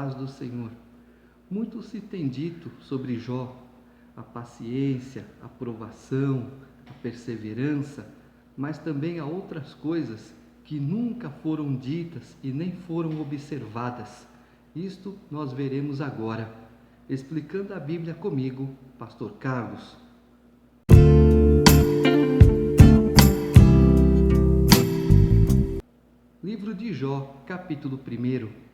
paz do Senhor. Muito se tem dito sobre Jó, a paciência, a provação, a perseverança, mas também há outras coisas que nunca foram ditas e nem foram observadas. Isto nós veremos agora. Explicando a Bíblia comigo, Pastor Carlos. Livro de Jó, capítulo 1.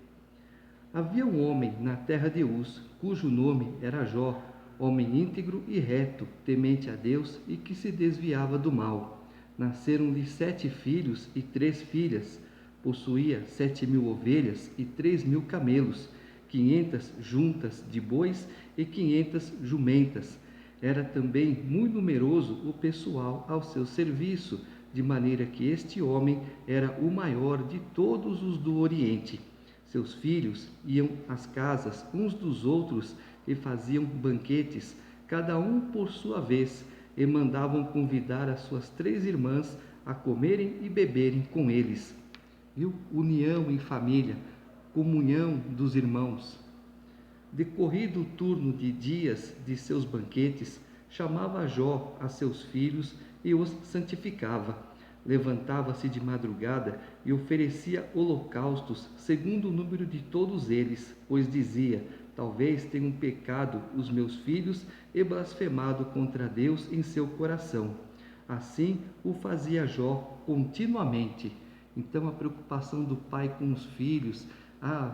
Havia um homem na terra de Uz, cujo nome era Jó, homem íntegro e reto, temente a Deus e que se desviava do mal. Nasceram-lhe 7 filhos e 3 filhas. Possuía 7.000 ovelhas e 3.000 camelos, 500 juntas de bois e 500 jumentas. Era também muito numeroso o pessoal ao seu serviço, de maneira que este homem era o maior de todos os do Oriente. Seus filhos iam às casas uns dos outros e faziam banquetes, cada um por sua vez, e mandavam convidar as suas 3 irmãs a comerem e beberem com eles. Viu? União em família, comunhão dos irmãos. Decorrido o turno de dias de seus banquetes, chamava Jó a seus filhos e os santificava. Levantava-se de madrugada e oferecia holocaustos segundo o número de todos eles, pois dizia: talvez tenham pecado os meus filhos e blasfemado contra Deus em seu coração. Assim o fazia Jó continuamente. Então a preocupação do pai com os filhos,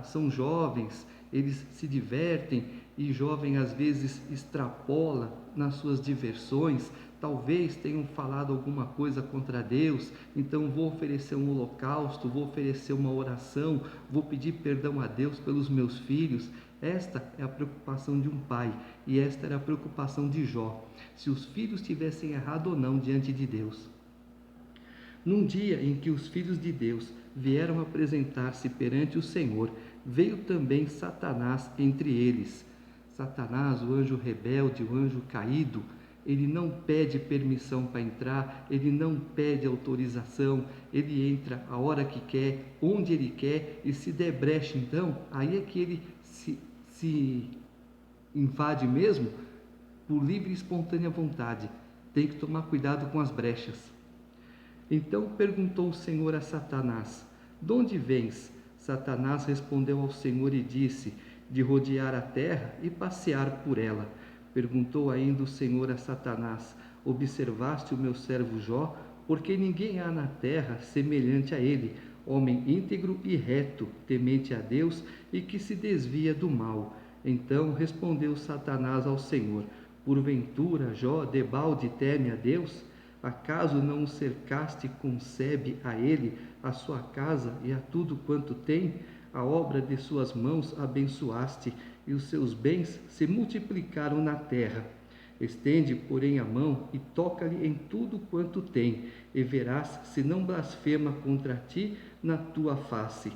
são jovens, eles se divertem e jovem às vezes extrapola nas suas diversões, talvez tenham falado alguma coisa contra Deus, então vou oferecer um holocausto, vou oferecer uma oração, vou pedir perdão a Deus pelos meus filhos. Esta é a preocupação de um pai e esta era a preocupação de Jó, se os filhos tivessem errado ou não diante de Deus. Num dia em que os filhos de Deus vieram apresentar-se perante o Senhor, veio também Satanás entre eles. Satanás, o anjo rebelde, o anjo caído, ele não pede permissão para entrar, ele não pede autorização, ele entra a hora que quer, onde ele quer, e se der brecha, então, aí é que ele se invade mesmo por livre e espontânea vontade. Tem que tomar cuidado com as brechas. Então perguntou o Senhor a Satanás: de onde vens? Satanás respondeu ao Senhor e disse: de rodear a terra e passear por ela. Perguntou ainda o Senhor a Satanás: observaste o meu servo Jó? Porque ninguém há na terra semelhante a ele, homem íntegro e reto, temente a Deus e que se desvia do mal. Então respondeu Satanás ao Senhor: porventura Jó debalde teme a Deus? Acaso não o cercaste e concebe a ele, a sua casa e a tudo quanto tem? A obra de suas mãos abençoaste, e os seus bens se multiplicaram na terra. Estende, porém, a mão e toca-lhe em tudo quanto tem, e verás se não blasfema contra ti na tua face.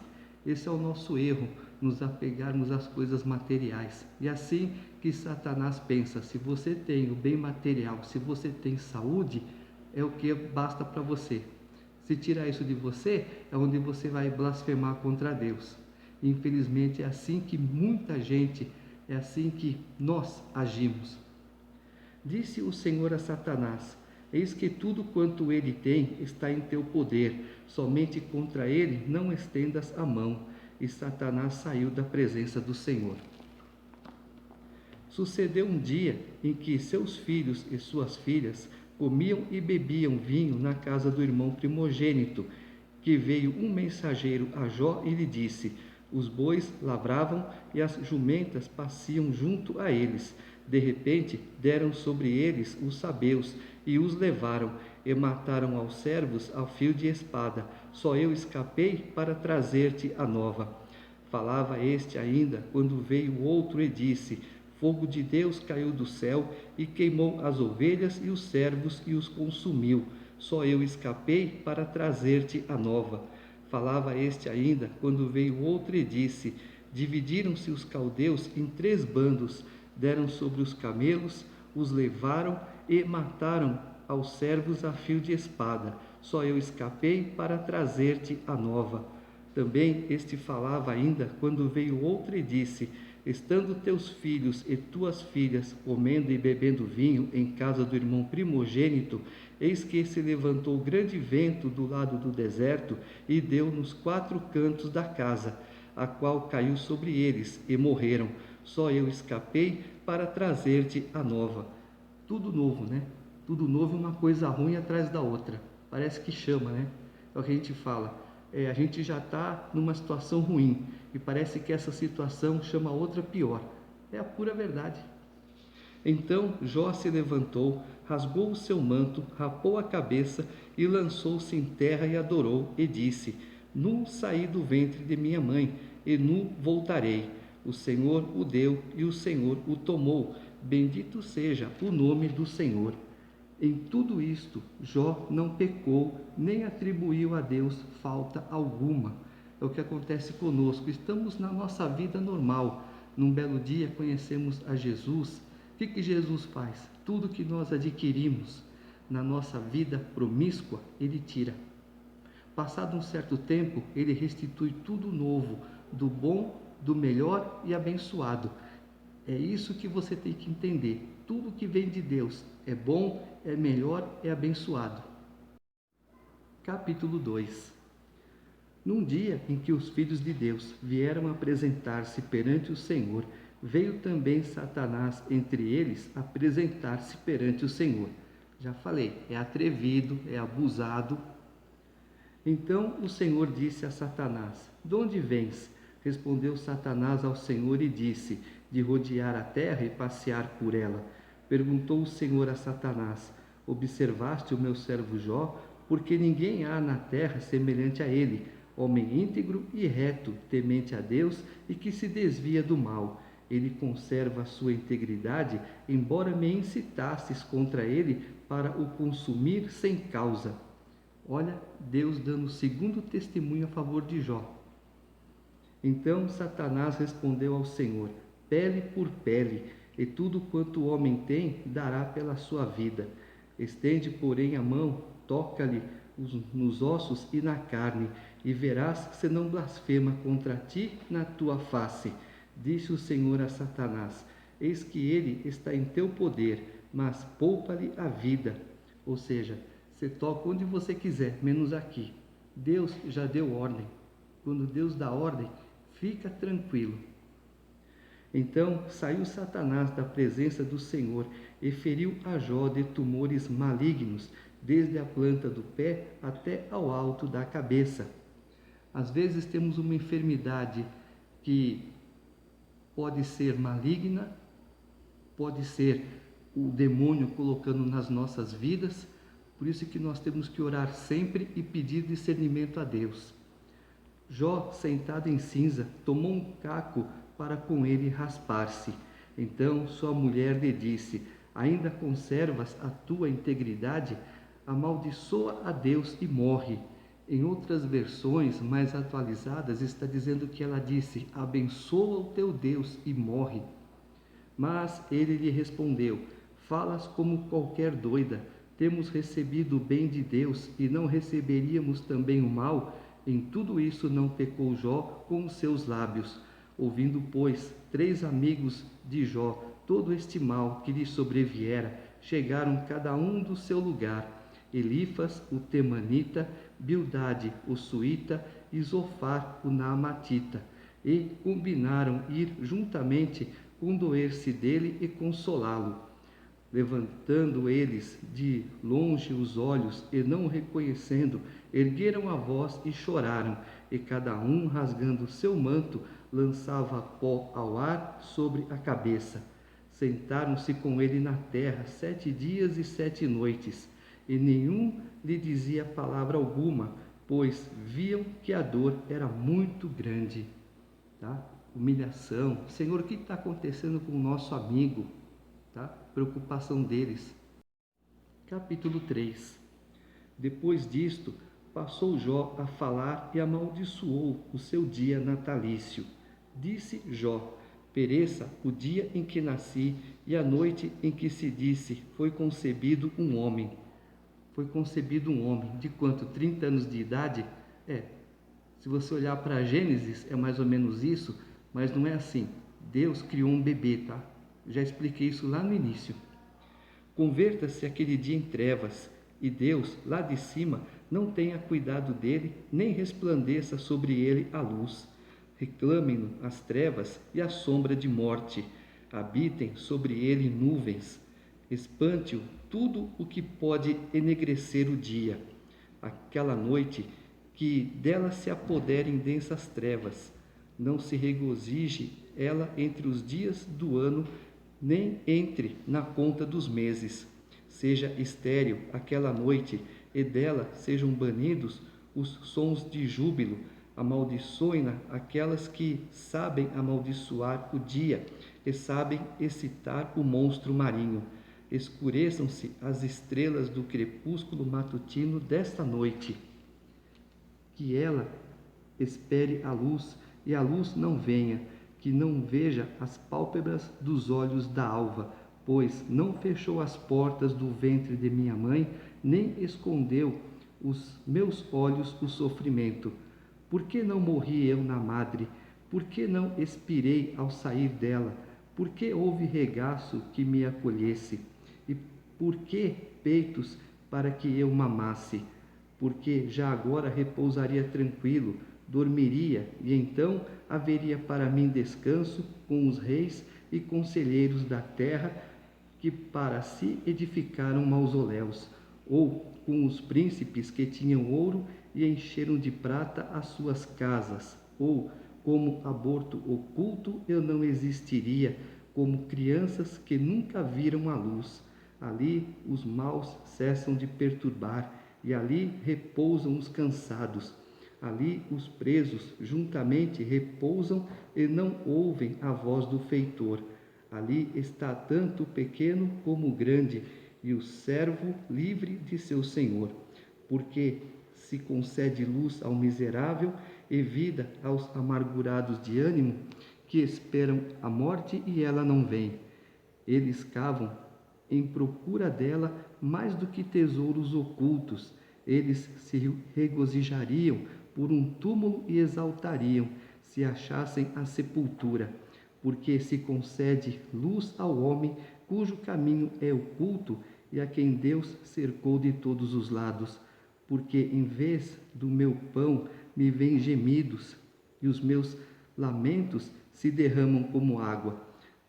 Esse é o nosso erro, nos apegarmos às coisas materiais. E assim que Satanás pensa: se você tem o bem material, se você tem saúde, é o que basta para você. Se tirar isso de você, é onde você vai blasfemar contra Deus. Infelizmente é assim que muita gente, é assim que nós agimos. Disse o Senhor a Satanás: eis que tudo quanto ele tem está em teu poder, somente contra ele não estendas a mão. E Satanás saiu da presença do Senhor. Sucedeu um dia em que seus filhos e suas filhas comiam e bebiam vinho na casa do irmão primogênito, que veio um mensageiro a Jó e lhe disse: os bois lavravam e as jumentas pasciam junto a eles. De repente deram sobre eles os sabeus e os levaram, e mataram aos servos ao fio de espada. Só eu escapei para trazer-te a nova. Falava este ainda, quando veio outro e disse: fogo de Deus caiu do céu e queimou as ovelhas e os servos e os consumiu. Só eu escapei para trazer-te a nova. Falava este ainda, quando veio outro e disse: dividiram-se os caldeus em 3 bandos, deram sobre os camelos, os levaram e mataram aos servos a fio de espada. Só eu escapei para trazer-te a nova. Também este falava ainda, quando veio outro e disse: estando teus filhos e tuas filhas comendo e bebendo vinho em casa do irmão primogênito, eis que se levantou grande vento do lado do deserto e deu nos 4 cantos da casa, a qual caiu sobre eles e morreram. Só eu escapei para trazer-te a nova. Tudo novo, né? Tudo novo, uma coisa ruim atrás da outra. Parece que chama, né? É o que a gente fala. A gente já está numa situação ruim e parece que essa situação chama outra pior. É a pura verdade. Então Jó se levantou, rasgou o seu manto, rapou a cabeça e lançou-se em terra e adorou, e disse: nu saí do ventre de minha mãe, e nu voltarei. O Senhor o deu e o Senhor o tomou. Bendito seja o nome do Senhor. Em tudo isto, Jó não pecou, nem atribuiu a Deus falta alguma. É o que acontece conosco. Estamos na nossa vida normal. Num belo dia conhecemos a Jesus. O que Jesus faz? Tudo que nós adquirimos na nossa vida promíscua, Ele tira. Passado um certo tempo, Ele restitui tudo novo, do bom, do melhor e abençoado. É isso que você tem que entender. Tudo que vem de Deus é bom, é melhor, é abençoado. Capítulo 2. Num dia em que os filhos de Deus vieram apresentar-se perante o Senhor, veio também Satanás entre eles apresentar-se perante o Senhor. Já falei, é atrevido, é abusado. Então o Senhor disse a Satanás: de onde vens? Respondeu Satanás ao Senhor e disse: de rodear a terra e passear por ela. Perguntou o Senhor a Satanás: observaste o meu servo Jó? Porque ninguém há na terra semelhante a ele, homem íntegro e reto, temente a Deus e que se desvia do mal. Ele conserva a sua integridade, embora me incitasses contra ele para o consumir sem causa. Olha, Deus dando o segundo testemunho a favor de Jó. Então Satanás respondeu ao Senhor: pele por pele, e tudo quanto o homem tem dará pela sua vida. Estende, porém, a mão, toca-lhe nos ossos e na carne, e verás se não blasfema contra ti na tua face. Disse o Senhor a Satanás: eis que ele está em teu poder, mas poupa-lhe a vida. Ou seja, você toca onde você quiser, menos aqui. Deus já deu ordem. Quando Deus dá ordem, fica tranquilo. Então saiu Satanás da presença do Senhor e feriu a Jó de tumores malignos, desde a planta do pé até ao alto da cabeça. Às vezes temos uma enfermidade que pode ser maligna, pode ser o demônio colocando nas nossas vidas. Por isso que nós temos que orar sempre e pedir discernimento a Deus. Jó, sentado em cinza, tomou um caco para com ele raspar-se. Então sua mulher lhe disse: ainda conservas a tua integridade? Amaldiçoa a Deus e morre. Em outras versões mais atualizadas está dizendo que ela disse: abençoa o teu Deus e morre. Mas ele lhe respondeu: falas como qualquer doida. Temos recebido o bem de Deus e não receberíamos também o mal? Em tudo isso não pecou Jó com os seus lábios. Ouvindo, pois, 3 amigos de Jó todo este mal que lhe sobreviera, chegaram cada um do seu lugar: Elifas, o temanita, Bildade, o suíta, e Zofar, o naamatita, e combinaram ir juntamente condoer-se dele e consolá-lo. Levantando eles de longe os olhos e não o reconhecendo, ergueram a voz e choraram, e cada um, rasgando seu manto, lançava pó ao ar sobre a cabeça. Sentaram-se com ele na terra 7 dias e 7 noites, e nenhum lhe dizia palavra alguma, pois viam que a dor era muito grande. Tá? Humilhação. Senhor, o que está acontecendo com o nosso amigo? Tá? Preocupação deles. Capítulo 3. Depois disto, passou Jó a falar e amaldiçoou o seu dia natalício. Disse Jó: pereça o dia em que nasci e a noite em que se disse: foi concebido um homem. Foi concebido um homem. De quanto? 30 anos de idade? Se você olhar para Gênesis, é mais ou menos isso, mas não é assim. Deus criou um bebê, tá? Já expliquei isso lá no início. Converta-se aquele dia em trevas, e Deus, lá de cima, não tenha cuidado dele, nem resplandeça sobre ele a luz. Reclamem-no as trevas e a sombra de morte. Habitem sobre ele nuvens. Espante-o tudo o que pode enegrecer o dia. Aquela noite que dela se apoderem densas trevas. Não se regozije ela entre os dias do ano, nem entre na conta dos meses. Seja estéril aquela noite, e dela sejam banidos os sons de júbilo. Amaldiçoem-na aquelas que sabem amaldiçoar o dia e sabem excitar o monstro marinho. Escureçam-se as estrelas do crepúsculo matutino desta noite. Que ela espere a luz e a luz não venha, que não veja as pálpebras dos olhos da alva, pois não fechou as portas do ventre de minha mãe, nem escondeu os meus olhos o sofrimento. Por que não morri eu na madre? Por que não expirei ao sair dela? Por que houve regaço que me acolhesse? E por que peitos para que eu mamasse? Porque já agora repousaria tranquilo, dormiria, e então haveria para mim descanso com os reis e conselheiros da terra, que para si edificaram mausoléus, ou com os príncipes que tinham ouro e encheram de prata as suas casas, ou como aborto oculto eu não existiria, como crianças que nunca viram a luz. Ali os maus cessam de perturbar, e ali repousam os cansados. Ali os presos juntamente repousam e não ouvem a voz do feitor. Ali está tanto o pequeno como o grande, e o servo livre de seu senhor. Porque se concede luz ao miserável e vida aos amargurados de ânimo, que esperam a morte e ela não vem. Eles cavam em procura dela mais do que tesouros ocultos. Eles se regozijariam por um túmulo e exaltariam se achassem a sepultura, porque se concede luz ao homem cujo caminho é oculto e a quem Deus cercou de todos os lados. Porque em vez do meu pão me vêm gemidos, e os meus lamentos se derramam como água.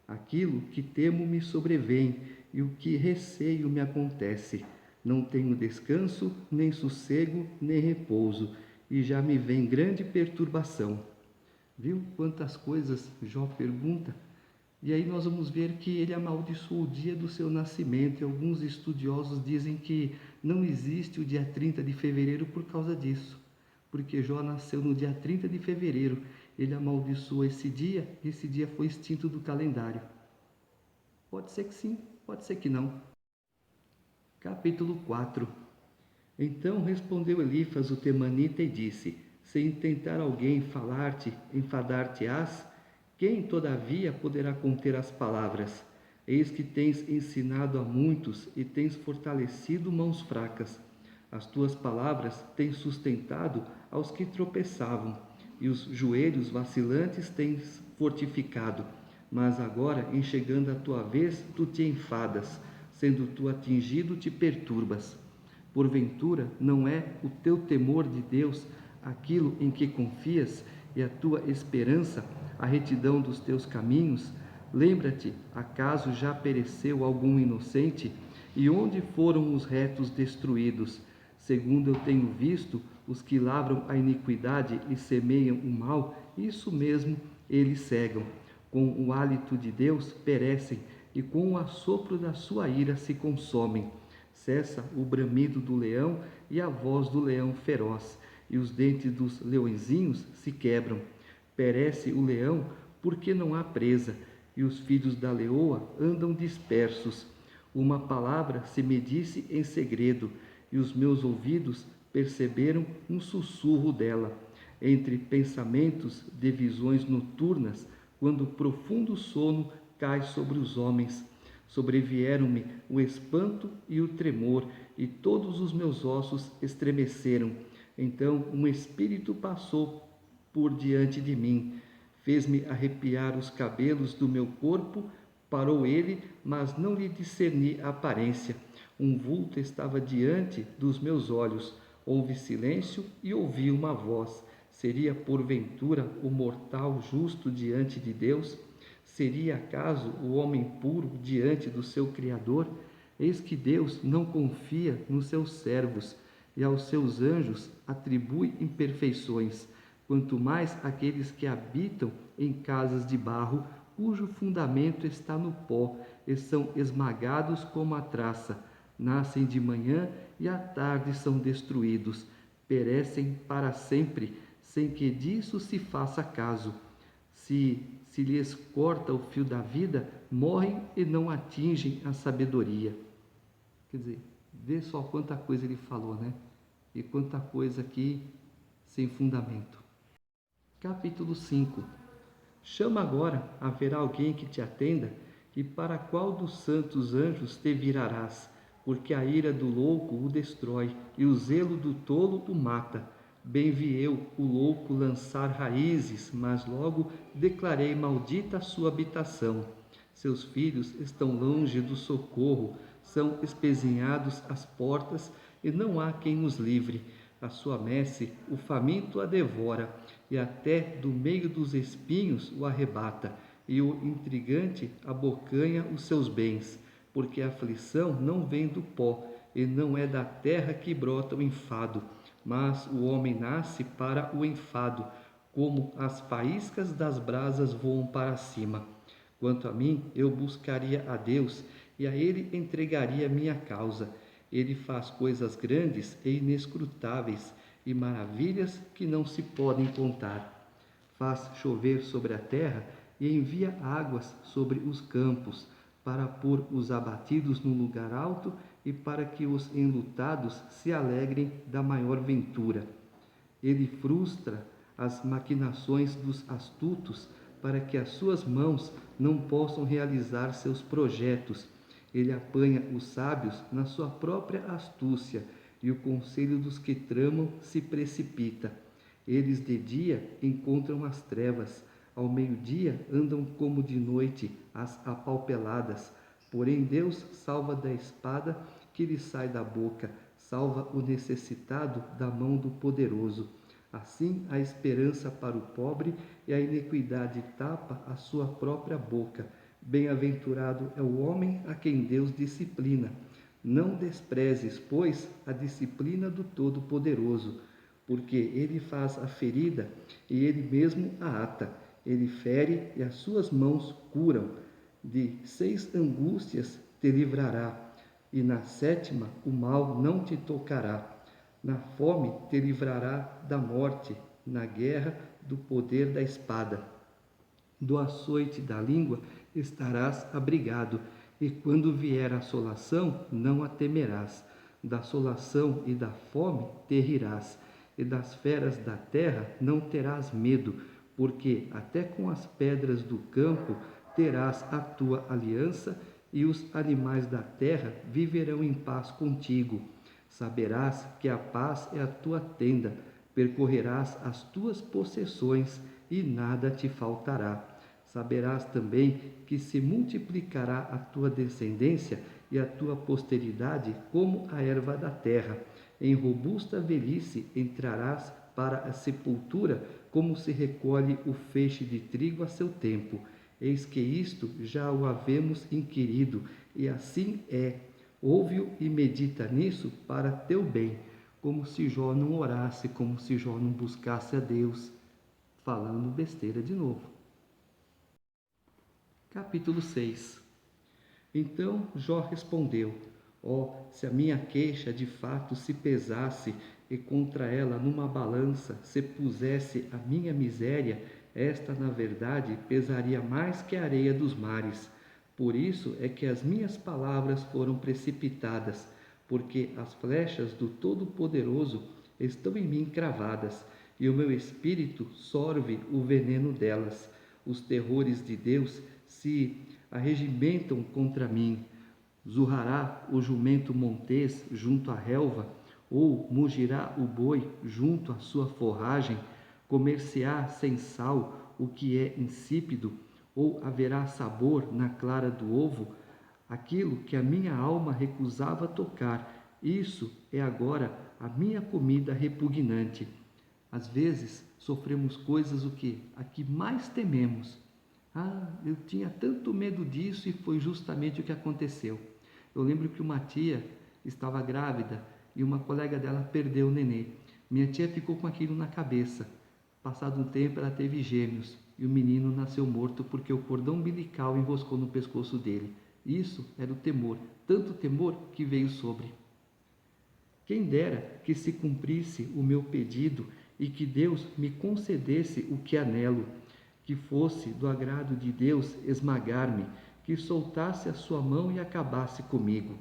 Aquilo que temo me sobrevém, e o que receio me acontece. Não tenho descanso, nem sossego, nem repouso, e já me vem grande perturbação. Viu quantas coisas Jó pergunta? E aí nós vamos ver que ele amaldiçoou o dia do seu nascimento, e alguns estudiosos dizem que não existe o dia 30 de fevereiro por causa disso, porque Jó nasceu no dia 30 de fevereiro, ele amaldiçoou esse dia foi extinto do calendário. Pode ser que sim, pode ser que não. Capítulo 4. Então respondeu Elifas o temanita e disse: se intentar alguém falar-te, enfadar-te-ás? Quem, todavia, poderá conter as palavras? Eis que tens ensinado a muitos e tens fortalecido mãos fracas. As tuas palavras tens sustentado aos que tropeçavam, e os joelhos vacilantes tens fortificado. Mas agora, em chegando a tua vez, tu te enfadas, sendo tu atingido, te perturbas. Porventura, não é o teu temor de Deus aquilo em que confias, e a tua esperança a retidão dos teus caminhos? Lembra-te, acaso já pereceu algum inocente? E onde foram os retos destruídos? Segundo eu tenho visto, os que lavram a iniquidade e semeiam o mal, isso mesmo eles cegam. Com o hálito de Deus perecem, e com o assopro da sua ira se consomem. Cessa o bramido do leão e a voz do leão feroz, e os dentes dos leõezinhos se quebram. Perece o leão porque não há presa, e os filhos da leoa andam dispersos. Uma palavra se me disse em segredo, e os meus ouvidos perceberam um sussurro dela. Entre pensamentos de visões noturnas, quando profundo sono cai sobre os homens. Sobrevieram-me o espanto e o tremor, e todos os meus ossos estremeceram. Então um espírito passou por diante de mim, fez-me arrepiar os cabelos do meu corpo. Parou ele, mas não lhe discerni a aparência. Um vulto estava diante dos meus olhos. Houve silêncio e ouvi uma voz. Seria porventura o mortal justo diante de Deus? Seria acaso o homem puro diante do seu Criador? Eis que Deus não confia nos seus servos e aos seus anjos atribui imperfeições, quanto mais aqueles que habitam em casas de barro, cujo fundamento está no pó, e são esmagados como a traça. Nascem de manhã e à tarde são destruídos, perecem para sempre, sem que disso se faça caso. Se lhes corta o fio da vida, morrem e não atingem a sabedoria. Quer dizer, vê só quanta coisa ele falou, né? E quanta coisa aqui sem fundamento. Capítulo 5. Chama agora, haverá alguém que te atenda, e para qual dos santos anjos te virarás? Porque a ira do louco o destrói, e o zelo do tolo o mata. Bem vi eu o louco lançar raízes, mas logo declarei maldita a sua habitação. Seus filhos estão longe do socorro, são espezinhados às portas, e não há quem os livre. A sua messe o faminto a devora, e até do meio dos espinhos o arrebata, e o intrigante abocanha os seus bens, porque a aflição não vem do pó, e não é da terra que brota o enfado, mas o homem nasce para o enfado, como as faíscas das brasas voam para cima. Quanto a mim, eu buscaria a Deus, e a Ele entregaria minha causa. Ele faz coisas grandes e inescrutáveis, e maravilhas que não se podem contar. Faz chover sobre a terra e envia águas sobre os campos, para pôr os abatidos no lugar alto e para que os enlutados se alegrem da maior ventura. Ele frustra as maquinações dos astutos, para que as suas mãos não possam realizar seus projetos. Ele apanha os sábios na sua própria astúcia, e o conselho dos que tramam se precipita. Eles de dia encontram as trevas, ao meio-dia andam como de noite as apalpeladas. Porém Deus salva da espada que lhe sai da boca, salva o necessitado da mão do poderoso. Assim a esperança para o pobre, e a iniquidade tapa a sua própria boca. Bem-aventurado é o homem a quem Deus disciplina. Não desprezes, pois, a disciplina do Todo-Poderoso, porque ele faz a ferida e ele mesmo a ata. Ele fere e as suas mãos curam. De 6 angústias te livrará, e na 7ª o mal não te tocará. Na fome te livrará da morte, na guerra do poder da espada. Do açoite da língua estarás abrigado, e quando vier a assolação, não a temerás. Da assolação e da fome te rirás, e das feras da terra não terás medo, porque até com as pedras do campo terás a tua aliança, e os animais da terra viverão em paz contigo. Saberás que a paz é a tua tenda, percorrerás as tuas possessões e nada te faltará. Saberás também que se multiplicará a tua descendência e a tua posteridade como a erva da terra. Em robusta velhice entrarás para a sepultura, como se recolhe o feixe de trigo a seu tempo. Eis que isto já o havemos inquirido, e assim é. Ouve-o e medita nisso para teu bem, como se Jó não orasse, como se Jó não buscasse a Deus, falando besteira de novo. Capítulo 6. Então Jó respondeu: se a minha queixa de fato se pesasse, e contra ela numa balança se pusesse a minha miséria, esta na verdade pesaria mais que a areia dos mares. Por isso é que as minhas palavras foram precipitadas, porque as flechas do Todo-Poderoso estão em mim cravadas, e o meu espírito sorve o veneno delas. Os terrores de Deus se arregimentam contra mim. Zurrará o jumento montês junto à relva, Ou mugirá o boi junto à sua forragem? Comer-se-á sem sal o que é insípido? Ou haverá sabor na clara do ovo? Aquilo que a minha alma recusava tocar, isso é agora a minha comida repugnante. Às vezes sofremos coisas o que? A que mais tememos. Ah, eu tinha tanto medo disso e foi justamente o que aconteceu. Eu lembro que uma tia estava grávida e uma colega dela perdeu o nenê. Minha tia ficou com aquilo na cabeça. Passado um tempo, ela teve gêmeos e o menino nasceu morto porque o cordão umbilical enroscou no pescoço dele. Isso era o temor, tanto temor que veio sobre. Quem dera que se cumprisse o meu pedido e que Deus me concedesse o que anelo, que fosse do agrado de Deus esmagar-me, que soltasse a sua mão e acabasse comigo.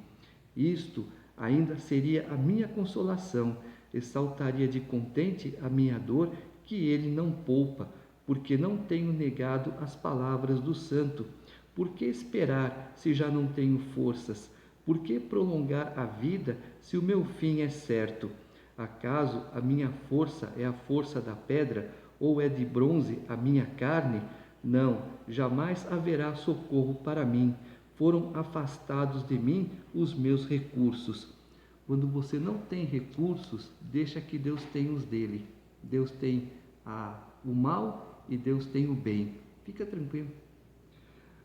Isto ainda seria a minha consolação, exaltaria de contente a minha dor, que ele não poupa, porque não tenho negado as palavras do santo. Por que esperar se já não tenho forças? Por que prolongar a vida se o meu fim é certo? Acaso a minha força é a força da pedra, ou é de bronze a minha carne? Não, jamais haverá socorro para mim. Foram afastados de mim os meus recursos. Quando você não tem recursos, deixa que Deus tenha os dele. Deus tem o mal e Deus tem o bem. Fica tranquilo.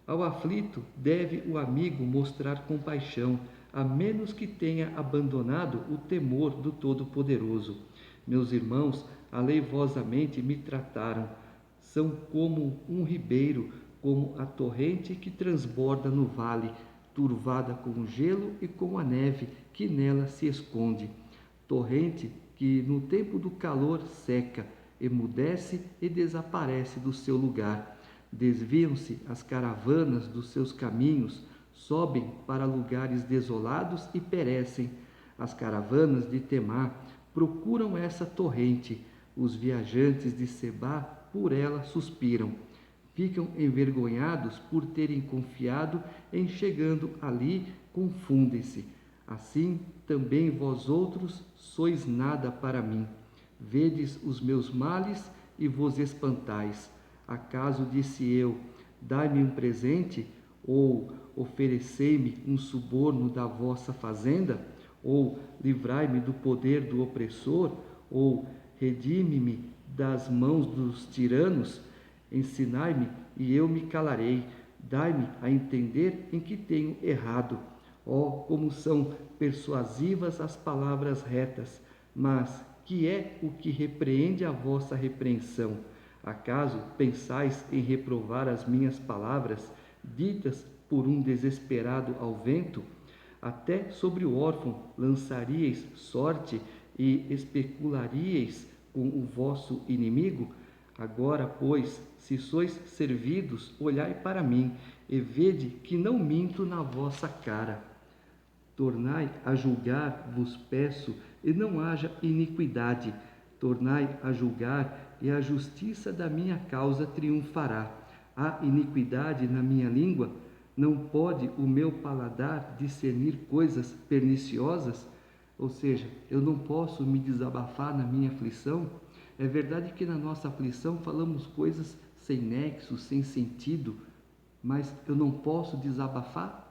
Ao aflito deve o amigo mostrar compaixão, a menos que tenha abandonado o temor do Todo-Poderoso. Meus irmãos aleivosamente me trataram. São como um ribeiro, como a torrente que transborda no vale, turvada com o gelo e com a neve que nela se esconde. Torrente que no tempo do calor seca, emudece e desaparece do seu lugar. Desviam-se as caravanas dos seus caminhos, sobem para lugares desolados e perecem. As caravanas de Temá procuram essa torrente. Os viajantes de Sebá por ela suspiram. Ficam envergonhados por terem confiado em chegando ali, confundem-se. Assim também vós outros sois nada para mim. Vedes os meus males e vos espantais. Acaso disse eu, dai-me um presente, ou oferecei-me um suborno da vossa fazenda, ou livrai-me do poder do opressor, ou redime-me das mãos dos tiranos? Ensinai-me e eu me calarei, dai-me a entender em que tenho errado. Oh, como são persuasivas as palavras retas, mas que é o que repreende a vossa repreensão? Acaso pensais em reprovar as minhas palavras, ditas por um desesperado ao vento? Até sobre o órfão lançaríeis sorte e especularíeis com o vosso inimigo? Agora, pois, se sois servidos, olhai para mim, e vede que não minto na vossa cara. Tornai a julgar, vos peço, e não haja iniquidade. Tornai a julgar, e a justiça da minha causa triunfará. Há iniquidade na minha língua? Não pode o meu paladar discernir coisas perniciosas? Ou seja, eu não posso me desabafar na minha aflição? É verdade que na nossa aflição falamos coisas sem nexo, sem sentido, mas eu não posso desabafar?